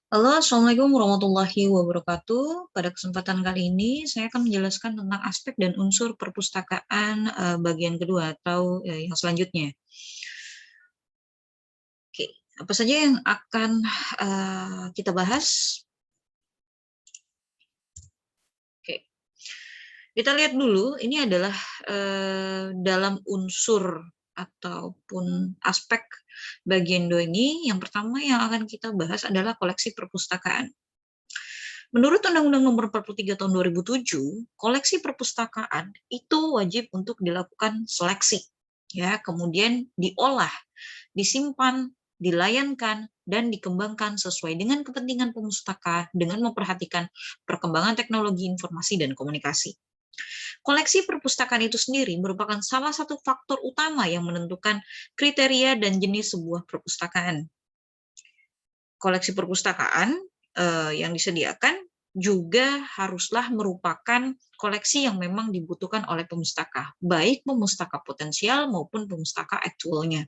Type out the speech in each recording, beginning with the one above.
Halo, Assalamualaikum warahmatullahi wabarakatuh. Pada kesempatan kali ini, saya akan menjelaskan tentang aspek dan unsur perpustakaan bagian kedua atau yang selanjutnya. Oke, apa saja yang akan kita bahas? Oke, kita lihat dulu. Ini adalah dalam unsur ataupun aspek bagian dua ini. Yang pertama yang akan kita bahas adalah koleksi perpustakaan. Menurut Undang-Undang Nomor 43 Tahun 2007, koleksi perpustakaan itu wajib untuk dilakukan seleksi, ya, kemudian diolah, disimpan, dilayankan, dan dikembangkan sesuai dengan kepentingan pemustaka dengan memperhatikan perkembangan teknologi informasi dan komunikasi. Koleksi perpustakaan itu sendiri merupakan salah satu faktor utama yang menentukan kriteria dan jenis sebuah perpustakaan. Koleksi perpustakaan yang disediakan juga haruslah merupakan koleksi yang memang dibutuhkan oleh pemustaka, baik pemustaka potensial maupun pemustaka aktualnya.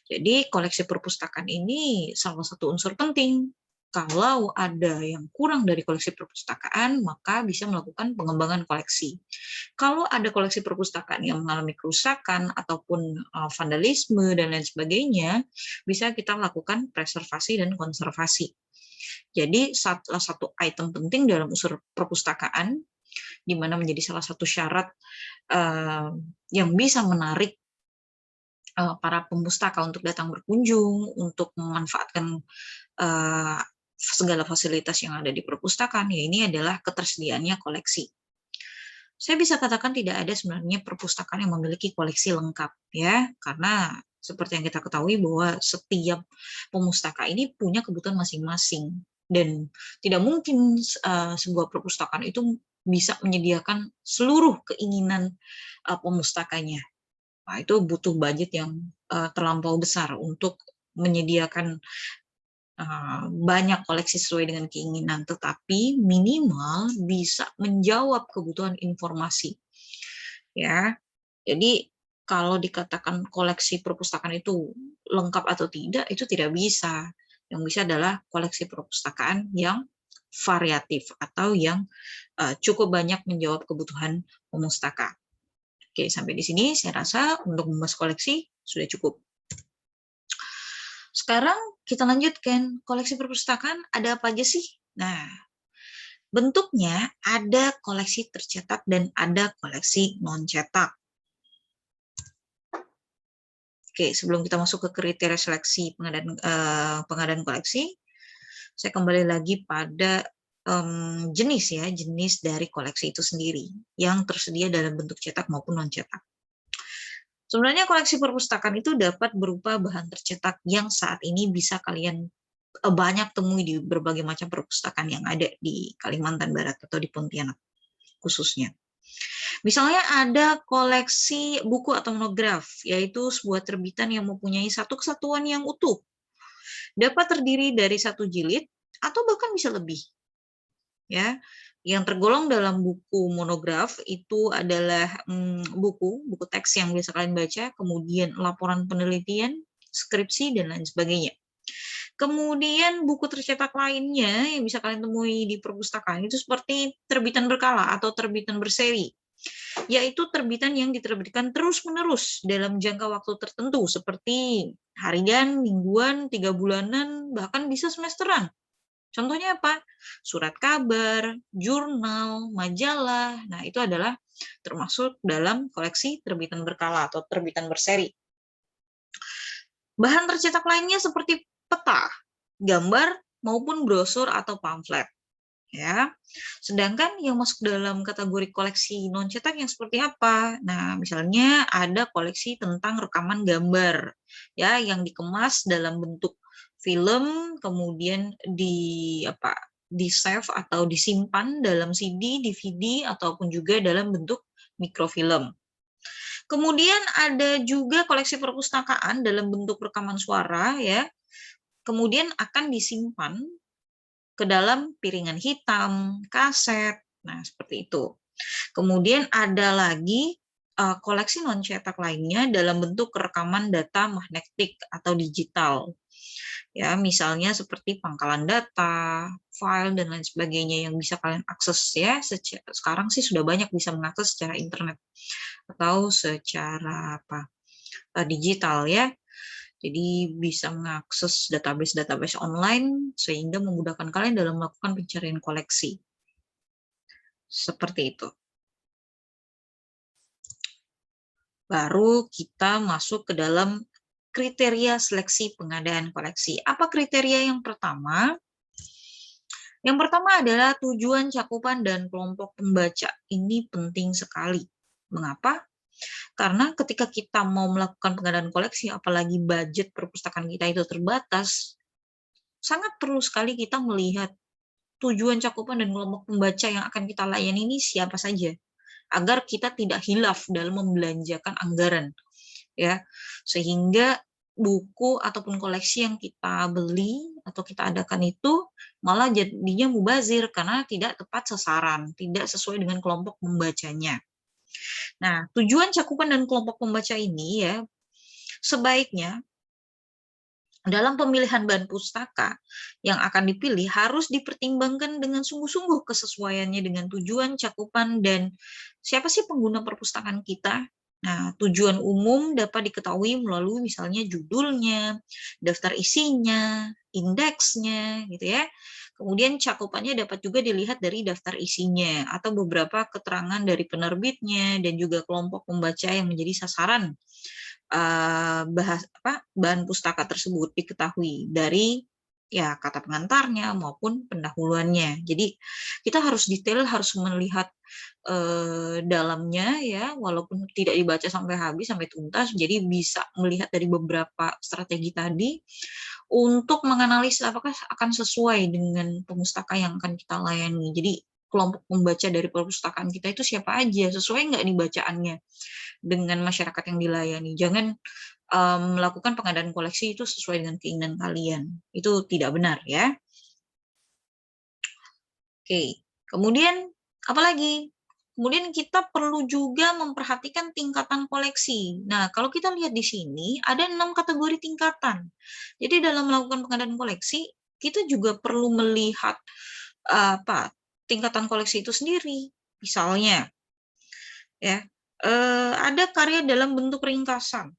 Jadi koleksi perpustakaan ini salah satu unsur penting. Kalau ada yang kurang dari koleksi perpustakaan, maka bisa melakukan pengembangan koleksi. Kalau ada koleksi perpustakaan yang mengalami kerusakan ataupun vandalisme dan lain sebagainya, bisa kita lakukan preservasi dan konservasi. Jadi salah satu item penting dalam unsur perpustakaan, di mana menjadi salah satu syarat yang bisa menarik para pemustaka untuk datang berkunjung, untuk memanfaatkan segala fasilitas yang ada di perpustakaan, ya ini adalah ketersediaannya koleksi. Saya bisa katakan tidak ada sebenarnya perpustakaan yang memiliki koleksi lengkap, ya, karena seperti yang kita ketahui bahwa setiap pemustaka ini punya kebutuhan masing-masing dan tidak mungkin sebuah perpustakaan itu bisa menyediakan seluruh keinginan pemustakanya. Nah, itu butuh budget yang terlampau besar untuk menyediakan banyak koleksi sesuai dengan keinginan, tetapi minimal bisa menjawab kebutuhan informasi. Ya, jadi kalau dikatakan koleksi perpustakaan itu lengkap atau tidak, itu tidak bisa. Yang bisa adalah koleksi perpustakaan yang variatif atau yang cukup banyak menjawab kebutuhan pemustaka. Oke, sampai di sini saya rasa untuk membahas koleksi sudah cukup. Sekarang kita lanjutkan, koleksi perpustakaan ada apa aja sih? Nah, bentuknya ada koleksi tercetak dan ada koleksi non-cetak. Oke, sebelum kita masuk ke kriteria seleksi pengadaan koleksi, saya kembali lagi pada jenis dari koleksi itu sendiri yang tersedia dalam bentuk cetak maupun non-cetak. Sebenarnya koleksi perpustakaan itu dapat berupa bahan tercetak yang saat ini bisa kalian banyak temui di berbagai macam perpustakaan yang ada di Kalimantan Barat atau di Pontianak khususnya. Misalnya ada koleksi buku atau monograf, yaitu sebuah terbitan yang mempunyai satu kesatuan yang utuh. Dapat terdiri dari satu jilid atau bahkan bisa lebih. Ya, yang tergolong dalam buku monograf itu adalah buku teks yang biasa kalian baca, kemudian laporan penelitian, skripsi, dan lain sebagainya. Kemudian buku tercetak lainnya yang bisa kalian temui di perpustakaan itu seperti terbitan berkala atau terbitan berseri, yaitu terbitan yang diterbitkan terus-menerus dalam jangka waktu tertentu seperti harian, mingguan, 3 bulanan, bahkan bisa semesteran. Contohnya apa? Surat kabar, jurnal, majalah. Nah, itu adalah termasuk dalam koleksi terbitan berkala atau terbitan berseri. Bahan tercetak lainnya seperti peta, gambar, maupun brosur atau pamflet. Ya, sedangkan yang masuk dalam kategori koleksi non cetak yang seperti apa? Nah, misalnya ada koleksi tentang rekaman gambar, ya, yang dikemas dalam bentuk film, kemudian di save atau disimpan dalam CD, DVD, ataupun juga dalam bentuk mikrofilm. Kemudian ada juga koleksi perpustakaan dalam bentuk rekaman suara, ya, kemudian akan disimpan ke dalam piringan hitam, kaset, nah seperti itu. Kemudian ada lagi koleksi non cetak lainnya dalam bentuk rekaman data magnetik atau digital. Ya, misalnya seperti pangkalan data, file, dan lain sebagainya yang bisa kalian akses ya. Sekarang sih sudah banyak bisa mengakses secara internet atau secara digital ya. Jadi bisa mengakses database-database online sehingga memudahkan kalian dalam melakukan pencarian koleksi. Seperti itu. Baru kita masuk ke dalam kriteria seleksi pengadaan koleksi. Apa kriteria yang pertama? Yang pertama adalah tujuan cakupan dan kelompok pembaca. Ini penting sekali. Mengapa? Karena ketika kita mau melakukan pengadaan koleksi, apalagi budget perpustakaan kita itu terbatas, sangat perlu sekali kita melihat tujuan cakupan dan kelompok pembaca yang akan kita layani ini siapa saja, agar kita tidak hilaf dalam membelanjakan anggaran. Ya, sehingga buku ataupun koleksi yang kita beli atau kita adakan itu malah jadinya mubazir karena tidak tepat sasaran, tidak sesuai dengan kelompok pembacanya. Nah, tujuan cakupan dan kelompok pembaca ini ya sebaiknya dalam pemilihan bahan pustaka yang akan dipilih harus dipertimbangkan dengan sungguh-sungguh kesesuaiannya dengan tujuan cakupan dan siapa sih pengguna perpustakaan kita. Nah, tujuan umum dapat diketahui melalui misalnya judulnya, daftar isinya, indeksnya, gitu ya. Kemudian cakupannya dapat juga dilihat dari daftar isinya atau beberapa keterangan dari penerbitnya dan juga kelompok pembaca yang menjadi sasaran bahan pustaka tersebut diketahui dari ya kata pengantarnya maupun pendahuluannya. Jadi kita harus detail, harus melihat dalamnya ya, walaupun tidak dibaca sampai habis, sampai tuntas, jadi bisa melihat dari beberapa strategi tadi untuk menganalisis apakah akan sesuai dengan pemustaka yang akan kita layani. Jadi kelompok pembaca dari perpustakaan kita itu siapa aja, sesuai nggak nih bacaannya dengan masyarakat yang dilayani. Jangan melakukan pengadaan koleksi itu sesuai dengan keinginan kalian. Itu tidak benar ya. Oke, kemudian apalagi? Kemudian kita perlu juga memperhatikan tingkatan koleksi. Nah, kalau kita lihat di sini ada 6 kategori tingkatan. Jadi dalam melakukan pengadaan koleksi, kita juga perlu melihat tingkatan koleksi itu sendiri. Misalnya, ya, ada karya dalam bentuk ringkasan.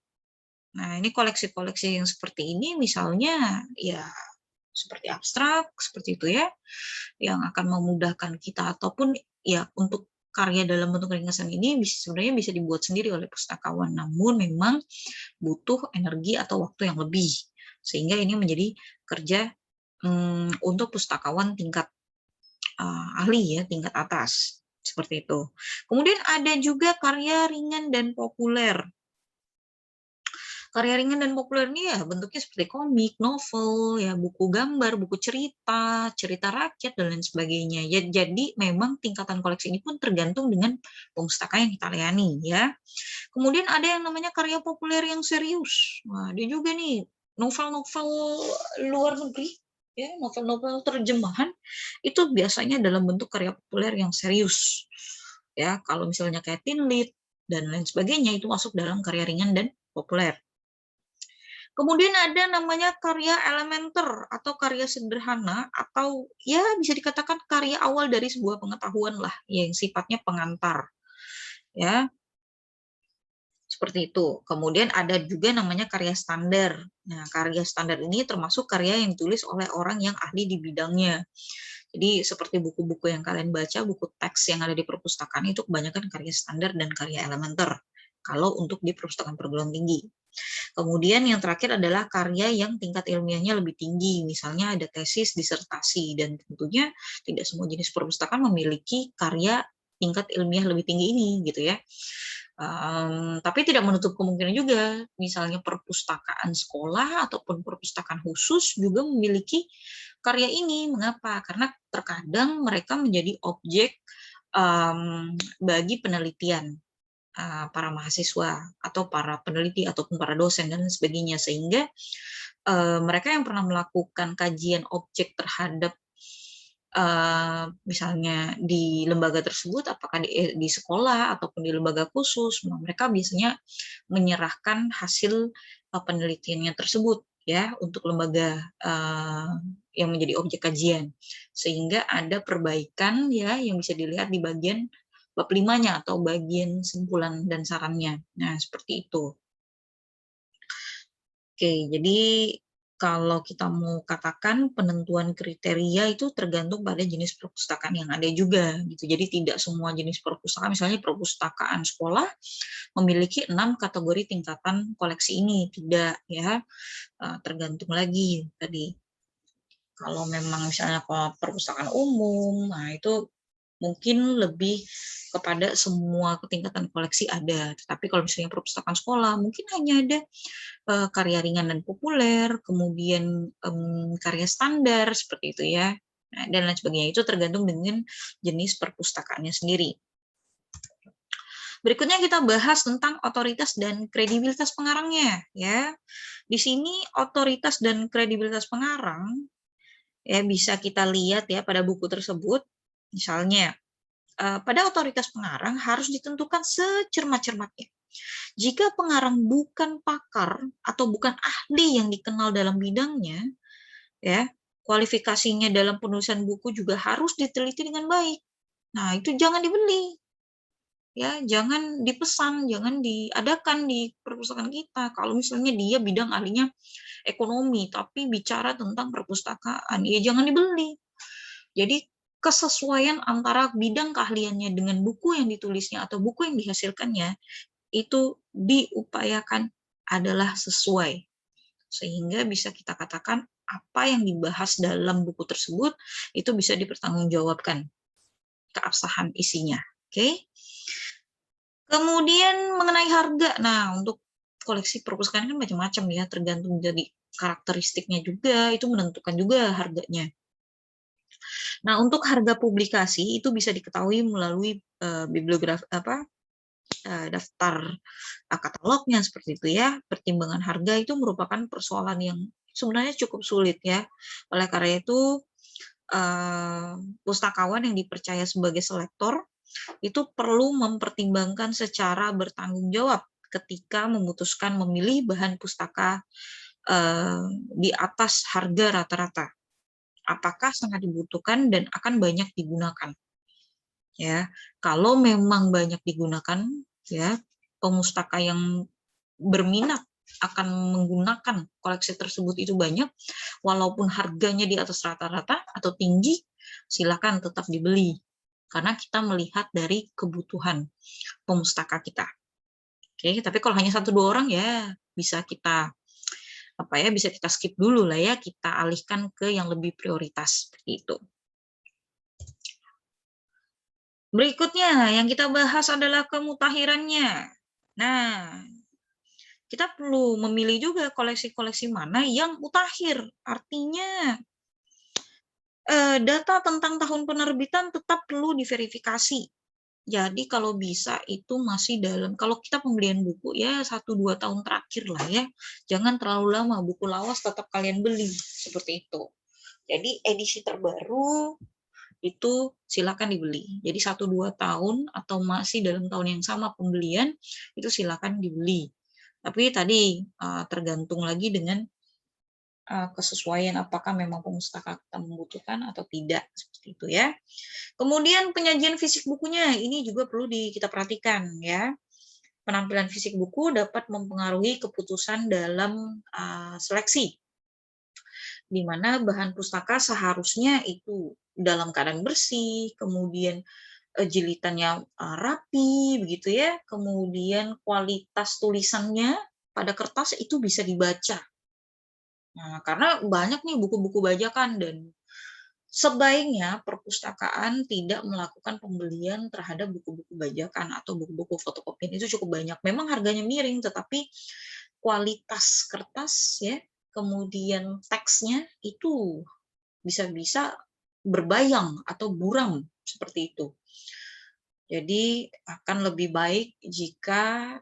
Nah, ini koleksi-koleksi yang seperti ini misalnya ya seperti abstrak, seperti itu ya, yang akan memudahkan kita ataupun ya untuk karya dalam bentuk ringkasan ini sebenarnya bisa dibuat sendiri oleh pustakawan, namun memang butuh energi atau waktu yang lebih, sehingga ini menjadi kerja untuk pustakawan tingkat ahli ya, tingkat atas, seperti itu. Kemudian ada juga karya ringan dan populer. Karya ringan dan populer ini ya bentuknya seperti komik, novel, ya buku gambar, buku cerita, cerita rakyat, dan lain sebagainya. Ya, jadi memang tingkatan koleksi ini pun tergantung dengan pemustaka yang kita layani ya. Kemudian ada yang namanya karya populer yang serius. Wah, dia juga nih novel-novel luar negeri, ya novel-novel terjemahan itu biasanya dalam bentuk karya populer yang serius. Ya, kalau misalnya kayak teen lead dan lain sebagainya itu masuk dalam karya ringan dan populer. Kemudian ada namanya karya elementer atau karya sederhana atau ya bisa dikatakan karya awal dari sebuah pengetahuan lah yang sifatnya pengantar. Ya, seperti itu. Kemudian ada juga namanya karya standar. Nah, karya standar ini termasuk karya yang ditulis oleh orang yang ahli di bidangnya. Jadi seperti buku-buku yang kalian baca, buku teks yang ada di perpustakaan itu kebanyakan karya standar dan karya elementer. Kalau untuk di perpustakaan perguruan tinggi. Kemudian yang terakhir adalah karya yang tingkat ilmiahnya lebih tinggi, misalnya ada tesis, disertasi, dan tentunya tidak semua jenis perpustakaan memiliki karya tingkat ilmiah lebih tinggi ini, gitu ya. Tapi tidak menutup kemungkinan juga, misalnya perpustakaan sekolah ataupun perpustakaan khusus juga memiliki karya ini. Mengapa? Karena terkadang mereka menjadi objek bagi penelitian para mahasiswa atau para peneliti ataupun para dosen dan sebagainya, sehingga mereka yang pernah melakukan kajian objek terhadap misalnya di lembaga tersebut, apakah di sekolah ataupun di lembaga khusus, mereka biasanya menyerahkan hasil penelitiannya tersebut ya untuk lembaga yang menjadi objek kajian. Sehingga ada perbaikan ya yang bisa dilihat di bagian bab 5-nya atau bagian simpulan dan sarannya. Nah, seperti itu. Oke, jadi kalau kita mau katakan penentuan kriteria itu tergantung pada jenis perpustakaan yang ada juga gitu. Jadi tidak semua jenis perpustakaan, misalnya perpustakaan sekolah memiliki 6 kategori tingkatan koleksi ini, tidak ya. Tergantung lagi tadi. Kalau memang misalnya kalau perpustakaan umum, nah itu mungkin lebih kepada semua tingkatan koleksi ada. Tetapi kalau misalnya perpustakaan sekolah, mungkin hanya ada karya ringan dan populer, kemudian karya standar seperti itu ya, nah, dan lain sebagainya. Itu tergantung dengan jenis perpustakaannya sendiri. Berikutnya kita bahas tentang otoritas dan kredibilitas pengarangnya ya. Di sini otoritas dan kredibilitas pengarang ya bisa kita lihat ya pada buku tersebut. Misalnya pada otoritas pengarang harus ditentukan secermat-cermatnya. Jika pengarang bukan pakar atau bukan ahli yang dikenal dalam bidangnya, ya, kualifikasinya dalam penulisan buku juga harus diteliti dengan baik. Nah, itu jangan dibeli. Ya, jangan dipesan, jangan diadakan di perpustakaan kita. Kalau misalnya dia bidang ahlinya ekonomi, tapi bicara tentang perpustakaan, ya jangan dibeli. Jadi kesesuaian antara bidang keahliannya dengan buku yang ditulisnya atau buku yang dihasilkannya itu diupayakan adalah sesuai. Sehingga bisa kita katakan apa yang dibahas dalam buku tersebut itu bisa dipertanggungjawabkan keabsahan isinya. Oke. Kemudian mengenai harga. Nah, untuk koleksi perpustakaan kan macam-macam ya, tergantung dari karakteristiknya juga, itu menentukan juga harganya. Nah, untuk harga publikasi itu bisa diketahui melalui bibliografi daftar katalognya seperti itu ya. Pertimbangan harga itu merupakan persoalan yang sebenarnya cukup sulit ya. Oleh karena itu pustakawan yang dipercaya sebagai selektor itu perlu mempertimbangkan secara bertanggung jawab ketika memutuskan memilih bahan pustaka di atas harga rata-rata. Apakah sangat dibutuhkan dan akan banyak digunakan. Ya, kalau memang banyak digunakan, ya, pemustaka yang berminat akan menggunakan koleksi tersebut itu banyak, walaupun harganya di atas rata-rata atau tinggi, silakan tetap dibeli. Karena kita melihat dari kebutuhan pemustaka kita. Oke, tapi kalau hanya 1-2 orang ya bisa kita bisa kita skip dulu lah ya, kita alihkan ke yang lebih prioritas seperti itu. Berikutnya yang kita bahas adalah kemutahirannya. Nah, kita perlu memilih juga koleksi-koleksi mana yang mutakhir. Artinya data tentang tahun penerbitan tetap perlu diverifikasi. Jadi kalau bisa itu masih dalam, kalau kita pembelian buku ya 1-2 tahun terakhir lah ya. Jangan terlalu lama, buku lawas tetap kalian beli, seperti itu. Jadi edisi terbaru itu silakan dibeli. Jadi 1-2 tahun atau masih dalam tahun yang sama pembelian, itu silakan dibeli. Tapi tadi tergantung lagi dengan kesesuaian apakah memang pemustaka kita membutuhkan atau tidak, seperti itu ya. Kemudian penyajian fisik bukunya, ini juga perlu kita perhatikan ya. Penampilan fisik buku dapat mempengaruhi keputusan dalam seleksi, di mana bahan pustaka seharusnya itu dalam keadaan bersih, kemudian jilitannya rapi, begitu ya, kemudian kualitas tulisannya pada kertas itu bisa dibaca. Nah, karena banyak nih buku-buku bajakan dan sebaiknya perpustakaan tidak melakukan pembelian terhadap buku-buku bajakan atau buku-buku fotokopian itu cukup banyak. Memang harganya miring, tetapi kualitas kertas ya, kemudian teksnya itu bisa-bisa berbayang atau buram seperti itu. Jadi akan lebih baik jika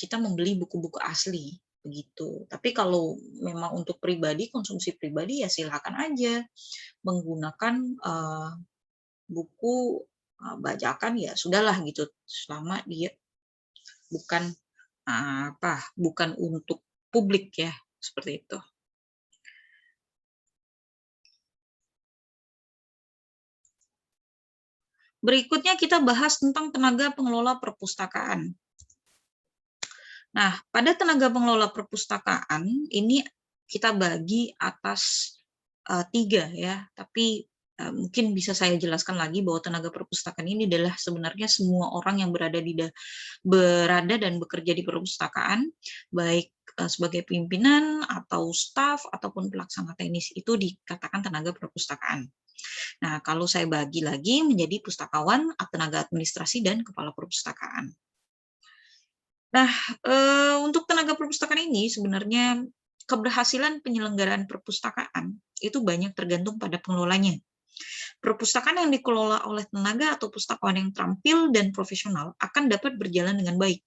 kita membeli buku-buku asli begitu. Tapi kalau memang untuk pribadi, konsumsi pribadi ya silakan aja menggunakan buku bajakan ya sudahlah gitu, selama dia bukan bukan untuk publik ya, seperti itu. Berikutnya kita bahas tentang tenaga pengelola perpustakaan. Nah, pada tenaga pengelola perpustakaan ini kita bagi atas 3 ya, tapi mungkin bisa saya jelaskan lagi bahwa tenaga perpustakaan ini adalah sebenarnya semua orang yang berada dan bekerja di perpustakaan, baik sebagai pimpinan atau staf ataupun pelaksana teknis itu dikatakan tenaga perpustakaan. Nah, kalau saya bagi lagi menjadi pustakawan, tenaga administrasi, dan kepala perpustakaan. Nah, untuk tenaga perpustakaan ini sebenarnya keberhasilan penyelenggaraan perpustakaan itu banyak tergantung pada pengelolanya. Perpustakaan yang dikelola oleh tenaga atau pustakawan yang terampil dan profesional akan dapat berjalan dengan baik.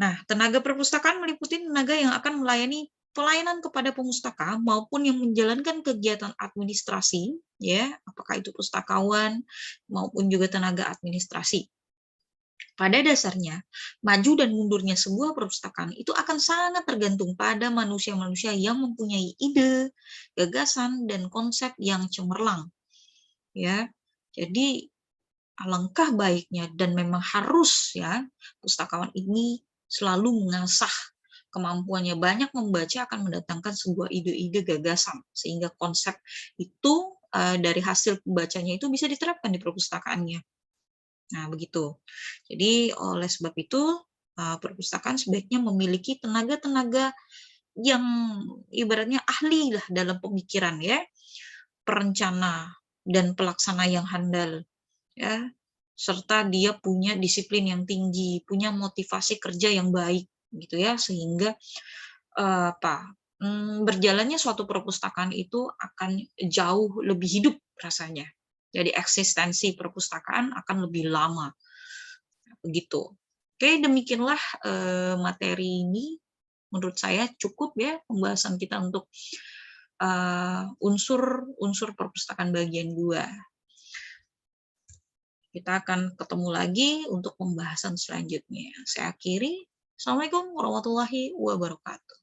Nah, tenaga perpustakaan meliputi tenaga yang akan melayani pelayanan kepada pemustaka maupun yang menjalankan kegiatan administrasi, ya, apakah itu pustakawan maupun juga tenaga administrasi. Pada dasarnya, maju dan mundurnya sebuah perpustakaan itu akan sangat tergantung pada manusia-manusia yang mempunyai ide, gagasan, dan konsep yang cemerlang. Ya, jadi alangkah baiknya dan memang harus ya pustakawan ini selalu mengasah kemampuannya banyak membaca akan mendatangkan sebuah ide-ide gagasan sehingga konsep itu dari hasil pembacanya itu bisa diterapkan di perpustakaannya. Nah, begitu. Jadi oleh sebab itu perpustakaan sebaiknya memiliki tenaga-tenaga yang ibaratnya ahli lah dalam pemikiran ya, perencana dan pelaksana yang handal ya, serta dia punya disiplin yang tinggi, punya motivasi kerja yang baik gitu ya, sehingga berjalannya suatu perpustakaan itu akan jauh lebih hidup rasanya. Jadi eksistensi perpustakaan akan lebih lama, begitu. Oke, demikianlah materi ini. Menurut saya cukup ya pembahasan kita untuk unsur-unsur perpustakaan bagian 2. Kita akan ketemu lagi untuk pembahasan selanjutnya. Saya akhiri. Assalamualaikum warahmatullahi wabarakatuh.